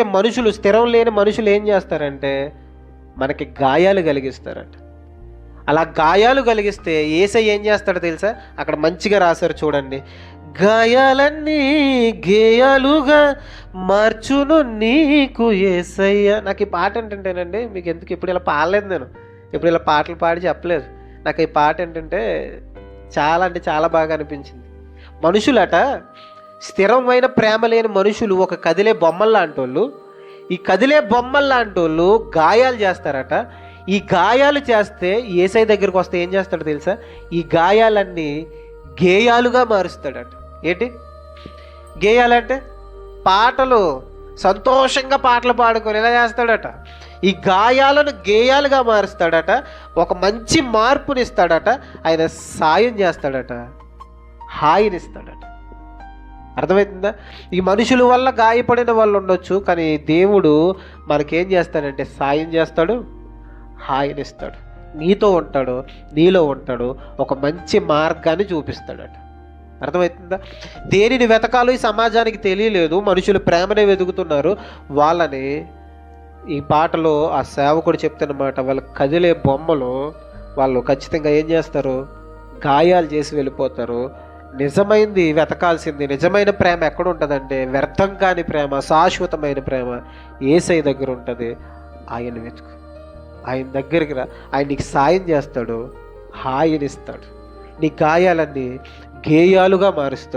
మనుషులు, స్థిరం లేని మనుషులు ఏం చేస్తారంటే మనకి గాయాలు కలిగిస్తారట. అలా గాయాలు కలిగిస్తే యేసయ్య ఏం చేస్తాడో తెలుసా? అక్కడ మంచిగా రాశారు చూడండి. గాయాలన్నీ గేయాలుగా మార్చును నీకు యేసయ్య. నాకు ఈ పాట ఏంటంటేనండి, మీకు ఎందుకు ఇప్పుడు ఇలా పాడలేదు, నేను ఇప్పుడు ఇలా పాటలు పాడి చెప్పలేదు. నాకు ఈ పాట ఏంటంటే చాలా అంటే చాలా బాగా అనిపించింది. మనుషులట, స్థిరమైన ప్రేమ లేని మనుషులు ఒక కదిలే బొమ్మల్లాంటి వాళ్ళు. ఈ కదిలే బొమ్మల్లాంటి వాళ్ళు గాయాలు చేస్తారట. ఈ గాయాలు చేస్తే యేసయ్య దగ్గరికి వస్తే ఏం చేస్తాడో తెలుసా? ఈ గాయాలన్నీ గేయాలుగా మారుస్తాడట. ఏంటి గేయాలంటే? పాటలు, సంతోషంగా పాటలు పాడుకొని ఎలా చేస్తాడట? ఈ గాయాలను గేయాలుగా మారుస్తాడట. ఒక మంచి మార్పునిస్తాడట. ఆయన సాయం చేస్తాడట, హాయినిస్తాడట. అర్థమవుతుందా? ఈ మనుషుల వల్ల గాయపడిన వాళ్ళు ఉండొచ్చు, కానీ దేవుడు మనకేం చేస్తాడంటే సాయం చేస్తాడు, హాయినిస్తాడు, నీతో ఉంటాడు, నీలో ఉంటాడు, ఒక మంచి మార్గాన్ని చూపిస్తాడట. అర్థమవుతుందా? దేనిని వెతకాలో ఈ సమాజానికి తెలియలేదు, మనుషులు ప్రేమనే వెతుకుతున్నారు. వాళ్ళని ఈ పాటలో ఆ సేవకుడు చెప్తున్నమాట, వాళ్ళు కదిలే బొమ్మలు, వాళ్ళు ఖచ్చితంగా ఏం చేస్తారు? గాయాలు చేసి వెళ్ళిపోతారు. నిజమైంది వెతకాల్సింది, నిజమైన ప్రేమ ఎక్కడ ఉంటుందంటే వ్యర్థం కాని ప్రేమ, శాశ్వతమైన ప్రేమ యేసయ్య దగ్గర ఉంటుంది. ఆయన వెతుకు, ఆయన దగ్గరికి రా, ఆయన నీకు సాయం చేస్తాడు, హాయినిస్తాడు, నీ గాయాలన్నీ గేయాలుగా మారుస్తాడు.